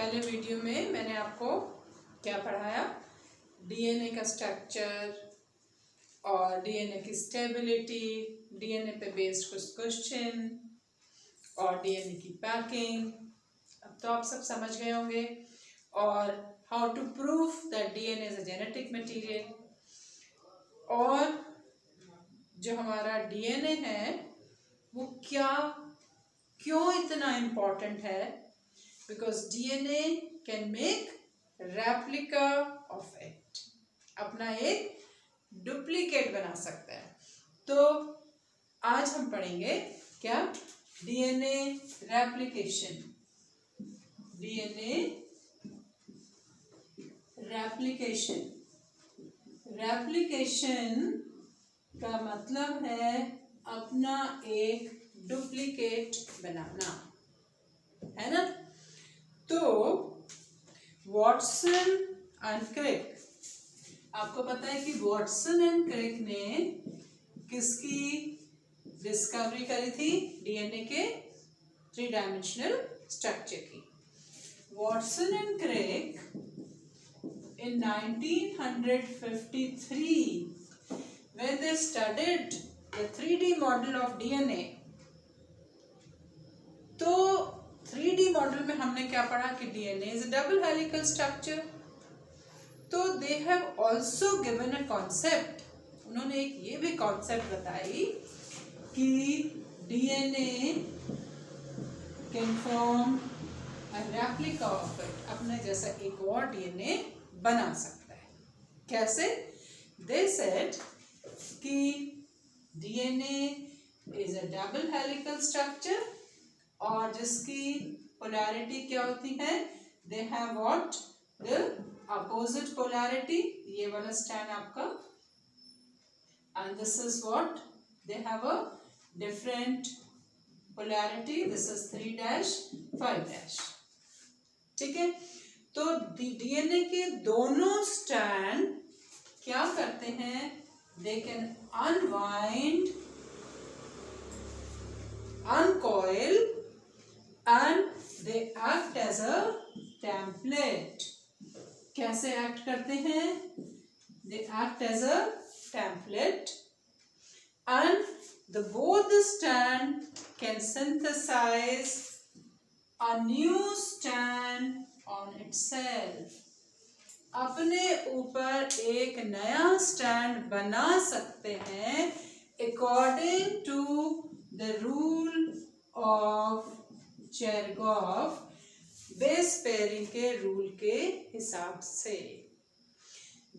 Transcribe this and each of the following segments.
पहले वीडियो में मैंने आपको क्या पढ़ाया, डीएनए का स्ट्रक्चर और डीएनए की स्टेबिलिटी, डीएनए पे बेस्ड कुछ क्वेश्चन और डीएनए की पैकिंग। अब तो आप सब समझ गए होंगे। और how to prove that DNA is a genetic material. और जो हमारा डीएनए है वो क्यों इतना इम्पोर्टेंट है, because DNA can make replica of it, अपना एक डुप्लीकेट बना सकता है। तो आज हम पढ़ेंगे क्या, DNA replication. DNA replication, replication का मतलब है अपना एक डुप्लीकेट बनाना, है ना। तो वॉटसन एंड क्रिक, आपको पता है कि वॉटसन एंड क्रिक ने किसकी डिस्कवरी करी थी, डीएनए के 3 डायमेंशनल स्ट्रक्चर की। Watson and Crick in 1953 when they studied the 3D model of DNA, तो 3D मॉडल में हमने क्या पढ़ा कि DNA is a double helical structure। तो they have also given a concept, उन्होंने एक ये भी कॉन्सेप्ट बताई कि DNA can form a replica of it, अपने जैसा एक और DNA बना सकता है। कैसे? They said कि DNA is a double helical structure और जिसकी polarity क्या होती है, they have what, the opposite polarity, ये वाला स्टैंड आपका, and this is what, they have a different polarity, this is 3-5-, ठीक है। तो डीएनए के दोनों स्ट्रैंड क्या करते हैं, they can unwind, uncoil and they act as a template. कैसे एक्ट करते हैं, they act as a template and both the strand can synthesize a new strand on itself, अपने ऊपर एक नया स्टैंड बना सकते हैं according to the rule of Chargaff, base pairing के रूल के हिसाब से।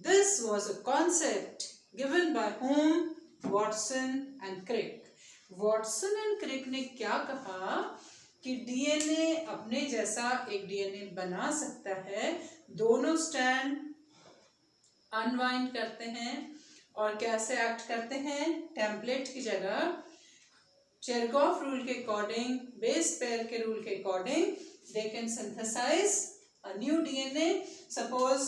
This was a concept given by whom, Watson and Crick. Watson and Crick ने क्या कहा कि डीएनए अपने जैसा एक डीएनए बना सकता है, दोनों स्ट्रैंड अनवाइंड करते हैं और कैसे एक्ट करते हैं, टेम्पलेट की जगह चेरगॉफ रूल के अकॉर्डिंग, बेस पेयर के रूल के according they can synthesise a new DNA. Suppose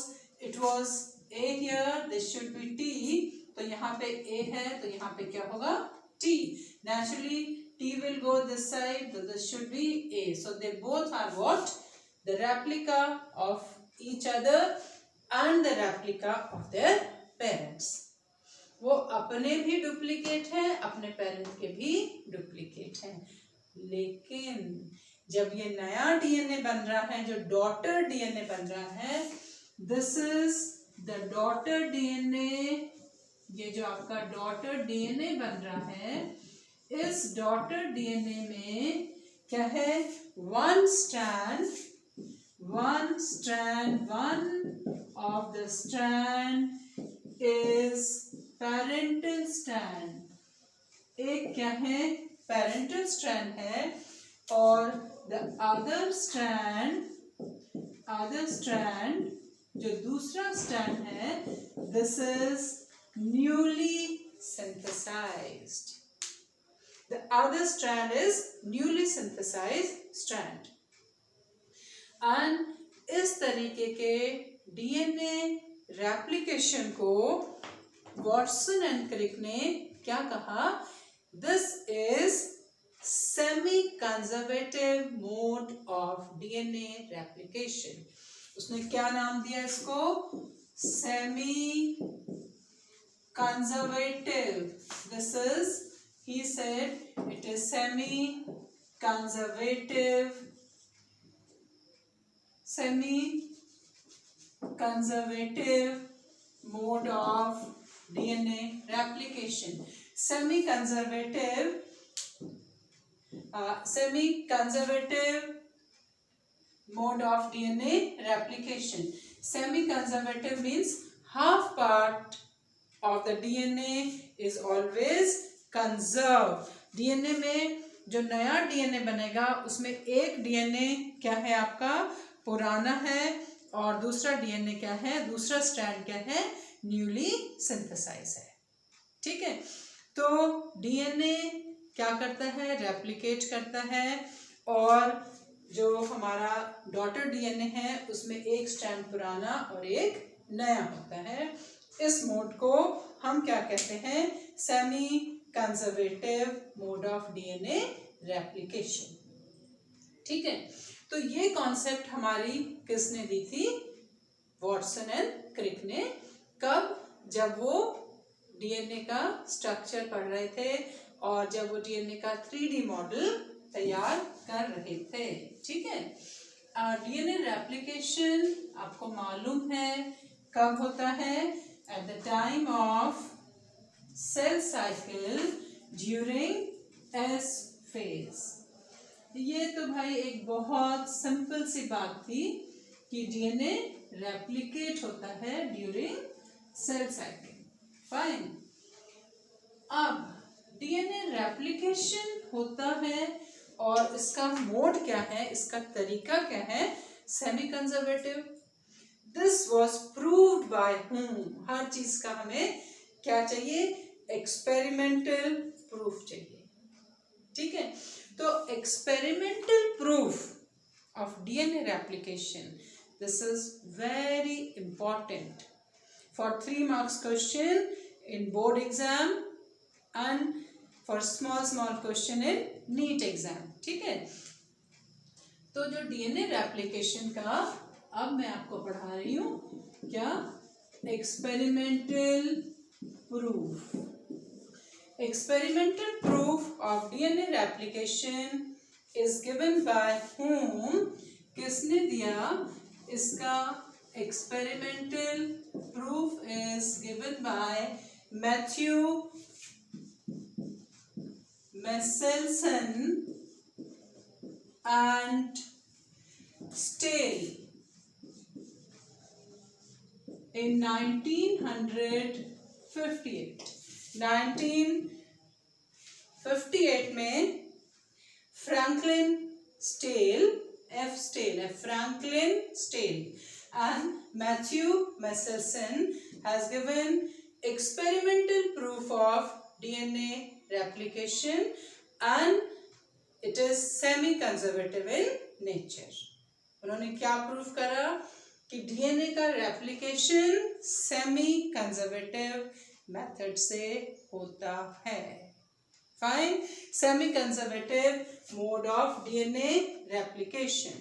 it was A here, this should be T, तो यहाँ पे A है तो यहाँ पे क्या होगा, T। Naturally T will go this side, so this should be A. So they both are what, the replica of each other and the replica of their parents। वो अपने भी डुप्लीकेट हैं, अपने पेरेंट के भी डुप्लीकेट हैं। लेकिन जब ये नया डीएनए बन रहा है, जो डॉटर डीएनए बन रहा है, this is the daughter DNA, ये जो आपका डॉटर डीएनए बन रहा है, इस डॉटर डीएनए में क्या है, one of the strand is parental strand, एक क्या है, parental strand है, और the other strand जो दूसरा स्ट्रैंड है, this is newly synthesized, the other strand is newly synthesized strand। and इस तरीके के डीएनए रेप्लिकेशन को वॉटसन एंड क्रिक ने क्या कहा, this is semi conservative mode of DNA replication. उसने क्या नाम दिया इसको? Semi conservative. This is, he said it is semi conservative mode of DNA replication. Semi conservative mode of DNA replication. Semi conservative means half part of the DNA is always conserved. DNA में जो नया DNA बनेगा उसमें एक DNA क्या है आपका? पुराना है, और दूसरा डीएनए क्या है? दूसरा स्ट्रैंड क्या है? न्यूली सिंथेसाइज है। ठीक है, तो डीएनए क्या करता है? रेप्लिकेट करता है, और जो हमारा डॉटर डीएनए है उसमें एक स्ट्रैंड पुराना और एक नया होता है। इस मोड को हम क्या कहते हैं? Semi conservative mode of DNA replication. ठीक है, तो ये कॉन्सेप्ट हमारी किसने दी थी? वॉटसन एंड क्रिक ने। कब? जब वो डीएनए का स्ट्रक्चर पढ़ रहे थे और जब वो डीएनए का 3D मॉडल तैयार कर रहे थे। ठीक है, डीएनए रेप्लिकेशन आपको मालूम है कब होता है? At the time of cell cycle during S phase. ये तो भाई एक बहुत सिंपल सी बात थी कि डीएनए रेप्लिकेट होता है ड्यूरिंग सेल साइकिल। फाइन, अब डीएनए रेप्लिकेशन होता है और इसका मोड क्या है, इसका तरीका क्या है? Semi conservative. This was proved bye whom? हर चीज का हमें क्या चाहिए? एक्सपेरिमेंटल प्रूफ चाहिए। ठीक है, तो experimental proof of DNA replication, this is very important for 3 marks question in board exam and for small question in NEET exam. ठीक है, तो जो डीएनए रेप्लिकेशन का अब मैं आपको पढ़ा रही हूँ क्या? Experimental proof. Experimental proof of DNA replication is given by whom? किसने दिया इसका? Experimental proof is given by Matthew Michelson and Stale in 1958. 1958 में Franklin Stale, Franklin Stale and Matthew Michelson has given experimental proof of DNA replication and it is semi conservative in nature. उन्होंने क्या proof करा? कि DNA का replication semi conservative method से होता है। Fine, semi conservative mode of DNA replication.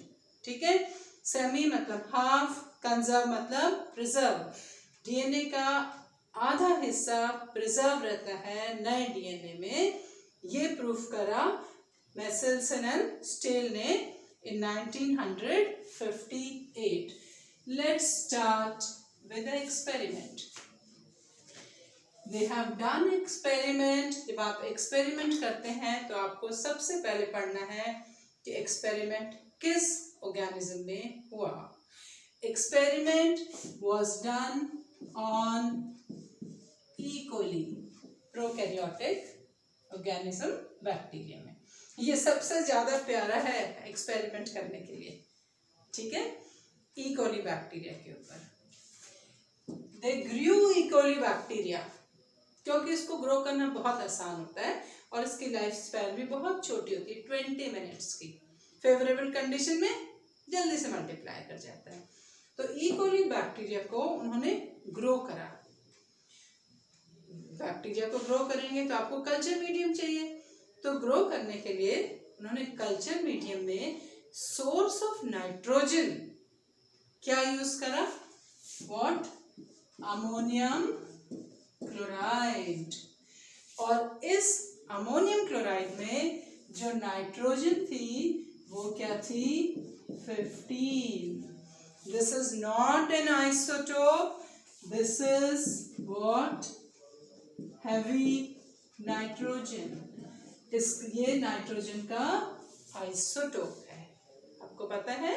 ठीक है, सेमी मतलब हाफ, कंजर्व मतलब प्रिजर्व। डीएनए का आधा हिस्सा प्रिजर्व रहता है नए डीएनए में। ये प्रूफ करा Michelson एंड स्टेल ने in 1958. Let's start with the experiment. They have done experiment. जब आप एक्सपेरिमेंट करते हैं तो आपको सबसे पहले पढ़ना है कि एक्सपेरिमेंट किस ऑर्गेनिज्म में हुआ। Experiment was done on E. coli, prokaryotic organism, bacteria में। ये सबसे ज्यादा प्यारा है एक्सपेरिमेंट करने के लिए। ठीक है, ई कोली बैक्टीरिया के ऊपर। दे ग्रू ई कोली बैक्टीरिया क्योंकि इसको ग्रो करना बहुत आसान होता है और इसकी लाइफ स्पैन भी बहुत छोटी होती है, 20 मिनट्स की। फेवरेबल कंडीशन में जल्दी से मल्टीप्लाई कर जाता है। तो ई कोली बैक्टीरिया को उन्होंने ग्रो करा। बैक्टीरिया को ग्रो करेंगे तो आपको कल्चर मीडियम चाहिए, तो ग्रो करने के लिए उन्होंने कल्चर मीडियम में सोर्स ऑफ नाइट्रोजन क्या यूज करा? व्हाट? Ammonium chloride. और इस अमोनियम क्लोराइड में जो नाइट्रोजन थी वो क्या थी? 15। This is not an isotope, this is what? Heavy nitrogen. ये नाइट्रोजन का आइसोटोप है, आपको पता है।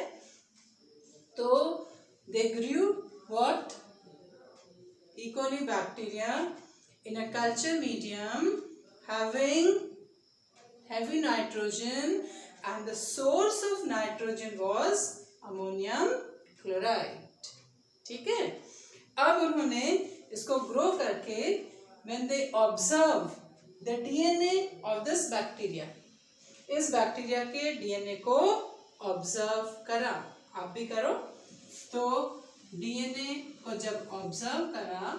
तो दे ग्रू what? E. coli bacteria in a culture medium having heavy nitrogen, and the source of nitrogen was ammonium chloride. ठीक है। अब उन्होंने इसको ग्रो करके when they observe the DNA of this bacteria, इस बैक्टीरिया के डीएनए को ऑब्जर्व करा। आप भी करो। तो डीएनए को जब ऑब्जर्व करा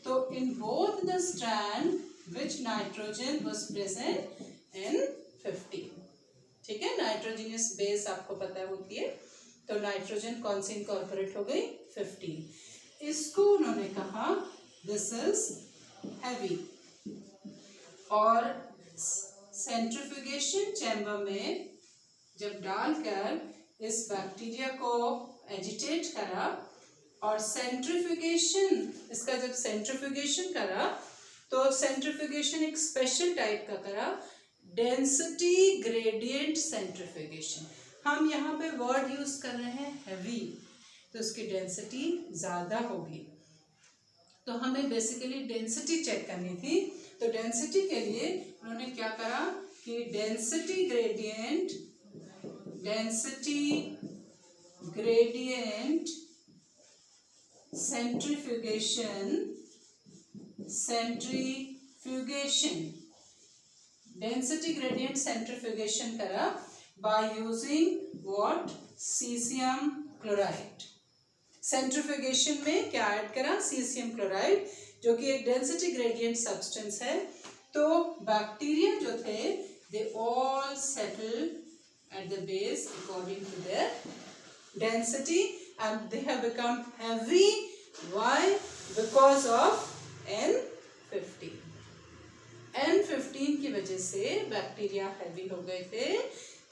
तो in both the strand which nitrogen was present in 15। ठीक है, नाइट्रोजनस बेस आपको पता होती है। तो नाइट्रोजन कौन सी इनकॉर्पोरेट हो गई? 15। इसको उन्होंने कहा दिस इज हैवी। और सेंट्रीफ्यूगेशन चैम्बर में जब डालकर इस बैक्टीरिया को एजिटेट करा और सेंट्रीफ्यूगेशन, इसका जब सेंट्रीफ्यूगेशन करा तो सेंट्रीफ्यूगेशन एक स्पेशल टाइप का करा, डेंसिटी ग्रेडियंट सेंट्रीफ्यूगेशन। हम यहाँ पे वर्ड यूज कर रहे हैं हैवी, तो उसकी डेंसिटी ज़्यादा होगी। तो हमें बेसिकली डेंसिटी चेक करनी थी। तो डेंसिटी के लिए उन्होंने क्या करा कि density gradient centrifugation density gradient centrifugation करा by using what? Caesium chloride. Centrifugation में क्या ऐड करा? सीसियम क्लोराइड, जो कि एक डेंसिटी ग्रेडियंट सब्सटेंस है। तो बैक्टीरिया जो थे they all settle at the base according to their density and they have become heavy. Why? Because of N15. N15 की वजह से बैक्टीरिया हैवी हो गए थे।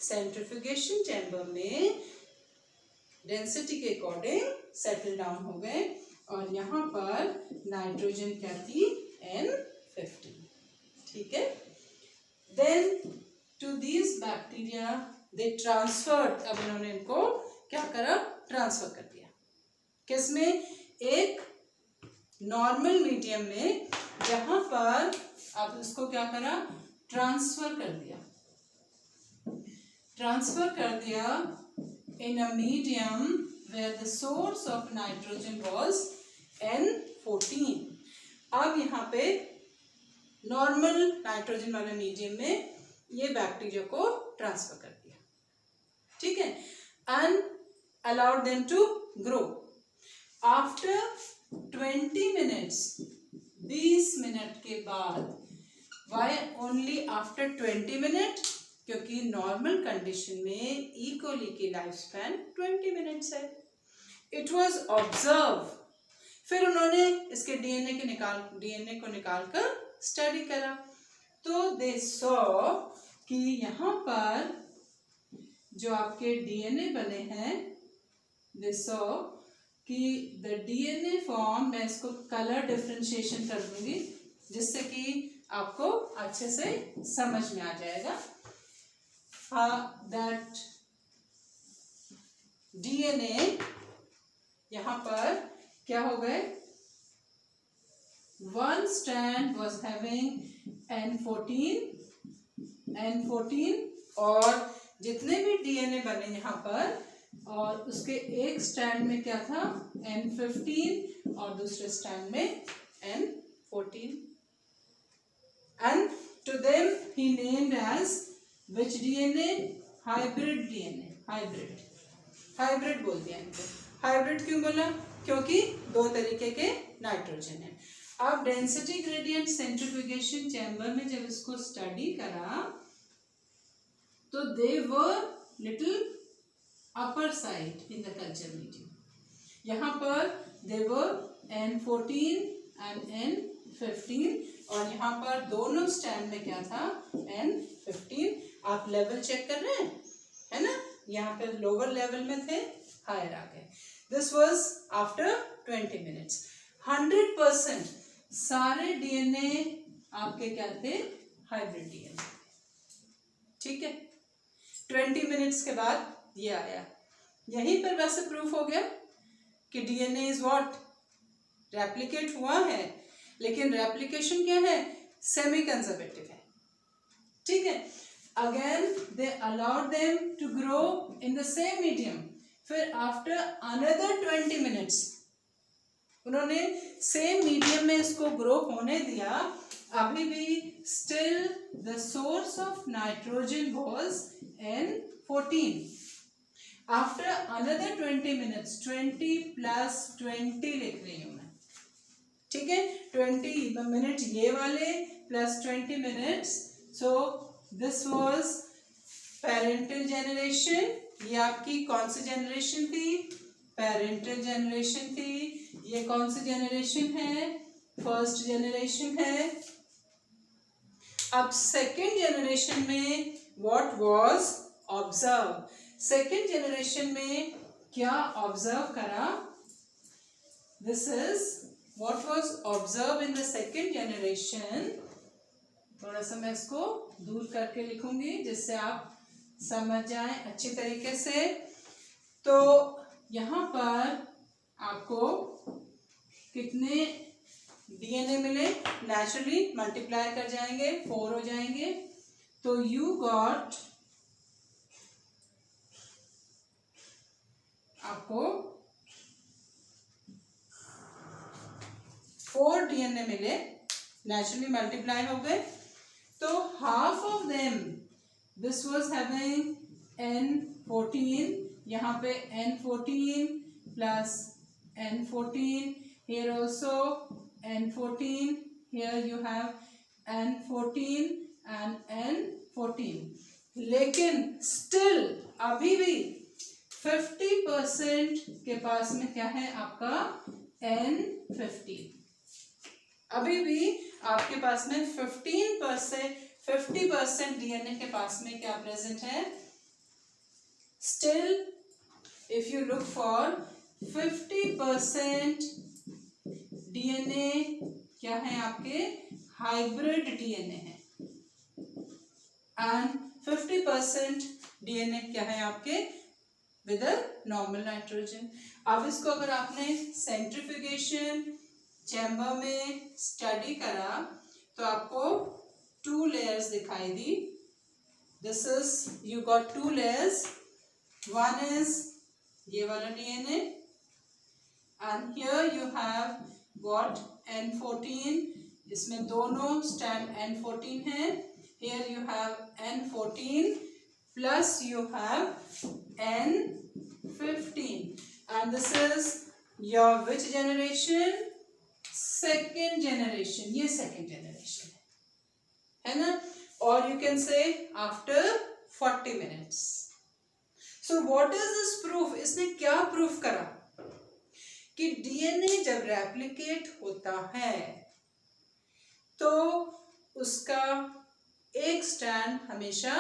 सेंट्रीफ्यूगेशन चैम्बर में डेंसिटी के अकॉर्डिंग सेटल डाउन हो गए और यहाँ पर नाइट्रोजन क्या थी? N15। ठीक है। Then to these bacteria they transferred. अब इन्होंने इनको क्या करा? ट्रांसफर कर दिया। किसमें? एक नॉर्मल मीडियम में, जहां पर अब इसको क्या करा? ट्रांसफर कर दिया। ट्रांसफर कर दिया in a medium where the source of nitrogen was N14। अब यहाँ पे नॉर्मल नाइट्रोजन वाले मीडियम में ये बैक्टीरिया को ट्रांसफर कर दिया। ठीक है। And allowed them to grow. After 20 minutes, 20 minute के बाद। Why only after 20 minute? क्योंकि नॉर्मल कंडीशन में ई कोली की लाइफ स्पैन 20 मिनट्स है। It was observe. फिर उन्होंने इसके डीएनए को निकाल कर स्टडी करा। तो दे सॉ कि यहाँ पर जो आपके डीएनए बने हैं, दे सॉ कि द डीएनए फॉर्म, मैं इसको कलर डिफरेंशिएशन कर दूंगी जिससे कि आपको अच्छे से समझ में आ जाएगा। दैट डीएनए यहाँ पर क्या हो गए? One strand was having N14 और जितने भी डीएनए बने यहाँ पर, और उसके एक स्ट्रैंड में क्या था? N15 और दूसरे स्ट्रैंड में N14। And to them he named as which DNA? Hybrid DNA. Hybrid बोल दिया इनको। हाइब्रिड क्यों बोला? क्योंकि दो तरीके के नाइट्रोजन है। अब डेंसिटी ग्रेडियंट सेंट्रीफ्यूगेशन चैम्बर में जब इसको स्टडी करा तो they were little upper side in the culture medium. यहाँ पर दे वर N14 एंड N15, और यहाँ पर दोनों स्टैंड में क्या था, N15। आप लेवल चेक कर रहे हैं, है ना, यहाँ पे लोअर लेवल में थे, हायर आ गए। This was after 20 minutes. 100% सारे DNA आपके क्या थे, हाइब्रिड DNA। ठीक है, 20 मिनट्स के बाद ये आया। यहीं पर वैसे प्रूफ हो गया कि DNA इज व्हाट, रेप्लिकेट हुआ है, लेकिन रेप्लिकेशन क्या है, सेमी कंजर्वेटिव है। ठीक है, again they allowed them to grow in the same medium. फिर आफ्टर अनदर 20 मिनट्स उन्होंने सेम मीडियम में इसको ग्रो होने दिया। अभी भी still the source of nitrogen was N14। After another 20 minutes, 20 + 20 लिख रही हूं मैं, ठीक है, 20 मिनट ये वाले plus 20 minutes. So this was parental generation. ये आपकी कौन सी जनरेशन थी, पेरेंटल जनरेशन थी। ये कौन सी जनरेशन है, फर्स्ट जनरेशन है। अब सेकेंड जनरेशन में what was observe, second generation में क्या ऑब्जर्व करा, this is what was observed in the second generation। थोड़ा सा मैं इसको दूर करके लिखूंगी जिससे आप समझ जाएं अच्छी तरीके से। तो यहाँ पर आपको कितने DNA मिले, नेचुरली मल्टीप्लाई कर जाएंगे, 4 हो जाएंगे। तो यू गॉट, आपको 4 DNA मिले, नेचुरली मल्टीप्लाई हो गए। तो half of them, this was having N14, यहाँ पे N14 plus N14, here also N14, here you have N14 and N14। लेकिन स्टिल अभी भी 50% के पास में क्या है आपका N15। अभी भी आपके पास में 50% DNA के पास में क्या प्रेजेंट है। Still if you look for 50% DNA क्या है आपके, हाइब्रिड DNA है, एंड 50% DNA क्या है आपके विद नॉर्मल नाइट्रोजन। अब इसको अगर आपने सेंट्रीफ्यूगेशन चैम्बर में स्टडी करा तो आपको 2 लेयर्स दिखाई दी। This is, you got 2 layers, one is ये वाला DNA and here you have got N14, इसमें दोनों स्टैंड N14 है। Here you have N14 plus you have N15 and this is your which generation, second generation. ये second generation है ना, और you can say after 40 minutes. So what is this proof, इसने क्या proof करा कि DNA जब रेप्लिकेट होता है तो उसका एक स्ट्रैंड हमेशा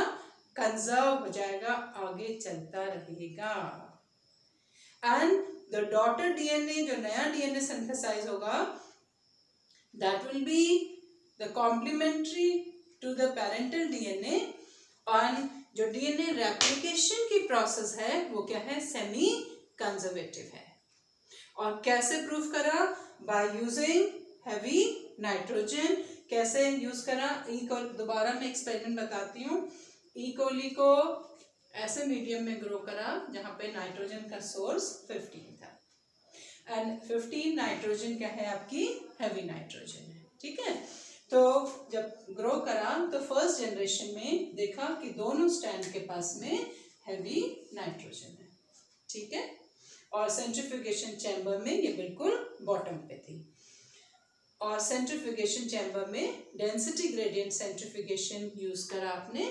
कंजर्व हो जाएगा, आगे चलता रहेगा, एंड द डॉटर DNA, जो नया DNA सिंथेसाइज होगा, that will be the complementary to the parental DNA, और जो DNA रेप्लिकेशन की प्रोसेस है वो क्या है, सेमी कंजर्वेटिव है। और कैसे प्रूफ करा, बाय यूजिंग हैवी नाइट्रोजन। कैसे यूज करा, दोबारा मैं एक्सपेरिमेंट बताती हूँ। ई कोली को ऐसे मीडियम में ग्रो करा जहाँ पे नाइट्रोजन का सोर्स 15 था, एंड 15 नाइट्रोजन क्या है आपकी, हैवी नाइट्रोजन है। ठीक है, तो जब ग्रो करा तो फर्स्ट जनरेशन में देखा कि दोनों स्टैंड के पास में हैवी नाइट्रोजन है। ठीक है, और सेंट्रीफ्यूगेशन चैम्बर में ये बिल्कुल बॉटम पे थी, और सेंट्रीफ्यूगेशन चैम्बर में डेंसिटी ग्रेडियंट सेंट्रीफ्यूगेशन यूज करा आपने,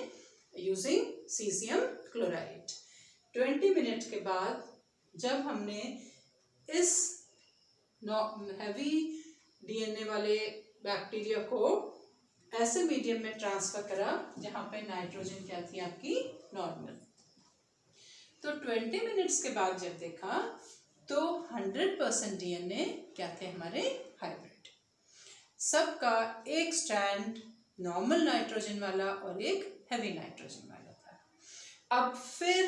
यूजिंग सीजियम क्लोराइड। 20 मिनट के बाद जब हमने इस हैवी डीएनए वाले बैक्टीरिया को ऐसे मीडियम में ट्रांसफर करा जहां पे नाइट्रोजन क्या थी आपकी नॉर्मल, तो 20 मिनट्स के बाद जब देखा तो 100% डीएनए क्या थे हमारे हाइब्रिड। सबका एक स्ट्रैंड नॉर्मल नाइट्रोजन वाला और एक हैवी नाइट्रोजन वाला था। अब फिर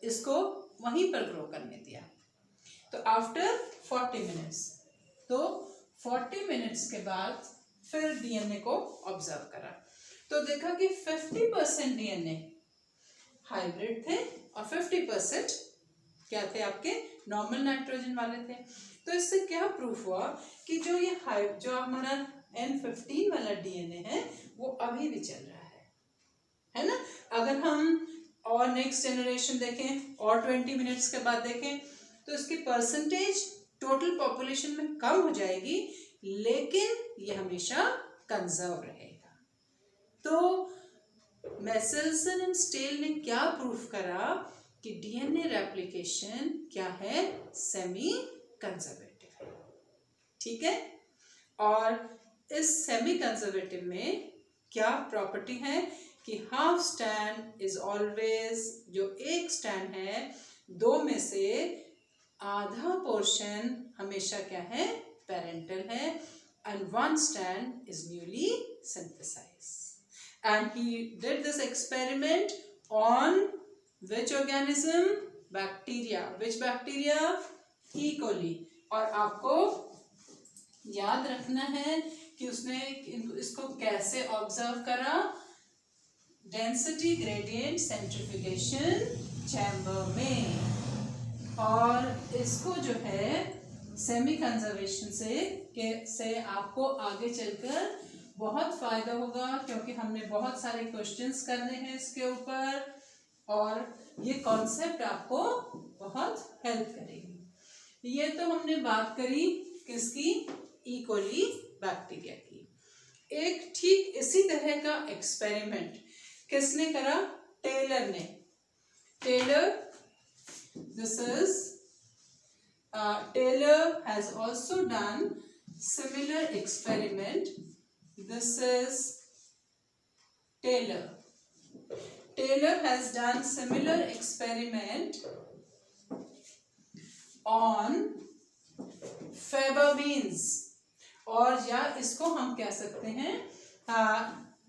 इसको वहीं पर ग्रो करने दिया, तो आफ्टर 40 मिनट्स, तो 40 मिनट्स के बाद फिर डीएनए को ऑब्जर्व करा, तो देखा कि 50% डीएनए हाइब्रिड थे और 50% क्या थे आपके नॉर्मल नाइट्रोजन वाले थे। तो इससे क्या प्रूफ हुआ कि जो हमारा N15 वाला डीएनए है वो अभी भी चल रहा है ना। अगर हम और नेक्स्ट जनरेशन देखें और 20 मिनट्स के बाद देखें तो इसकी परसेंटेज टोटल पॉपुलेशन में कम हो जाएगी, लेकिन ये हमेशा कंजर्व रहेगा। तो मेसेल्सन एंड स्टेल ने क्या प्रूफ करा कि डीएनए रेप्लिकेशन क्या है, सेमी कंजर्वेटिव है, ठीक है। और इस सेमी कंजर्वेटिव में क्या प्रॉपर्टी है कि हाफ स्टैंड इज ऑलवेज, जो एक स्टैंड है दो में से आधा पोर्शन हमेशा क्या है, पेरेंटल है, and one strand is newly synthesised. And he did this experiment on which organism? Bacteria. which bacteria? E. coli। और आपको याद रखना है कि उसने इसको कैसे ऑब्जर्व करा, डेंसिटी ग्रेडियंट सेंट्रिफ्यूगेशन चैम्बर में। और इसको जो है सेमी कंजर्वेशन से आपको आगे चलकर बहुत फायदा होगा, क्योंकि हमने बहुत सारे क्वेश्चंस करने हैं इसके ऊपर और ये कॉन्सेप्ट आपको बहुत हेल्प करेगी। ये तो हमने बात करी किसकी, ई कोली बैक्टीरिया की। एक ठीक इसी तरह का एक्सपेरिमेंट किसने करा, टेलर ने। Taylor, this is Taylor has also done similar experiment. This is Taylor. Taylor has done similar experiment on faba beans, और या इसको हम कह सकते हैं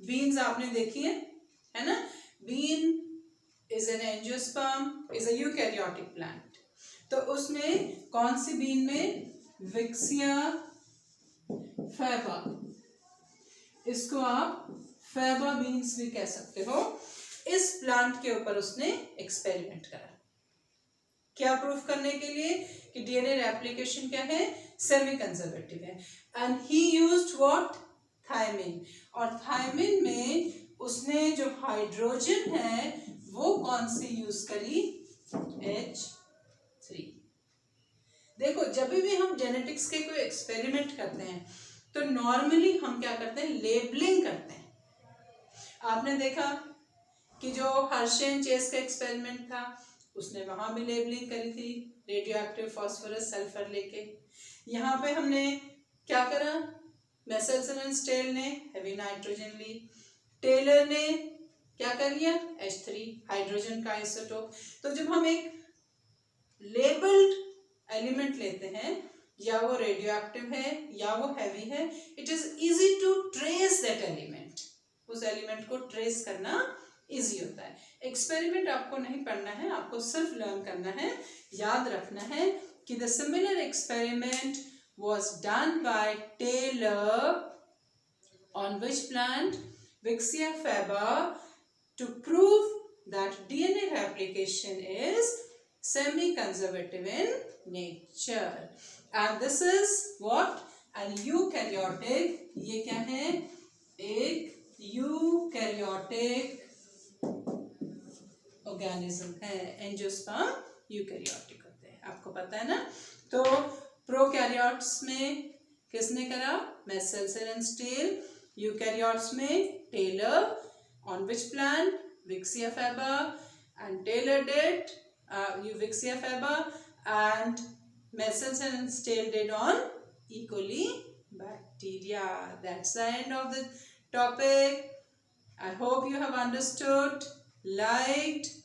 बीन्स आपने देखी है ना। Bean is an angiosperm, is a eukaryotic plant. तो उसमें कौन सी बीन में, विक्सिया फैबा, इसको आप फैबा बीन्स भी कह सकते हो। इस प्लांट के ऊपर उसने एक्सपेरिमेंट करा, क्या प्रूफ करने के लिए कि डीएनए रेप्लिकेशन क्या है, सेमी कंजर्वेटिव है। And he used what, thymine. और थायमिन में उसने जो हाइड्रोजन है वो कौन सी यूज करी, H3। देखो जब भी हम जेनेटिक्स के कोई एक्सपेरिमेंट करते हैं तो नॉर्मली हम क्या करते हैं, लेबलिंग करते हैं। आपने देखा कि जो हर्शे एंड चेस का एक्सपेरिमेंट था उसने वहां भी लेबलिंग करी थी, रेडियो एक्टिव फास्फोरस सल्फर लेके। यहाँ पे हमने क्या करा, मेसेल्सन एंड स्टेल ने हैवी नाइट्रोजन ली, टेलर ने क्या कर लिया, H3 हाइड्रोजन का आइसोटोप। तो जब हम एक लेबल्ड एलिमेंट लेते हैं, या वो रेडियो एक्टिव है या वो हैवी है, it is easy to trace that element. उस एलिमेंट को ट्रेस करना इजी होता है। एक्सपेरिमेंट आपको नहीं पढ़ना है, आपको सिर्फ लर्न करना है। याद रखना है कि the similar experiment was done by Taylor on which plant, विक्सिया फैबा, to prove that DNA replication is semiconservative in nature. And this is what, an eukaryotic. ये क्या है, एक यूकैरियोटिक ऑर्गेनिज्म है। एंजियोस्पर्म यूकैरियोटिक होते हैं, आपको पता है ना। तो प्रोकैरियोट्स में किसने करा, मेसेल्सन एंड स्टेल। यूकैरियोट्स में Taylor. On which plant, Vixia faber, and Taylor did, Vixia faber, and Messels and Stale did on E. coli bacteria. That's the end of the topic. I hope you have understood, liked,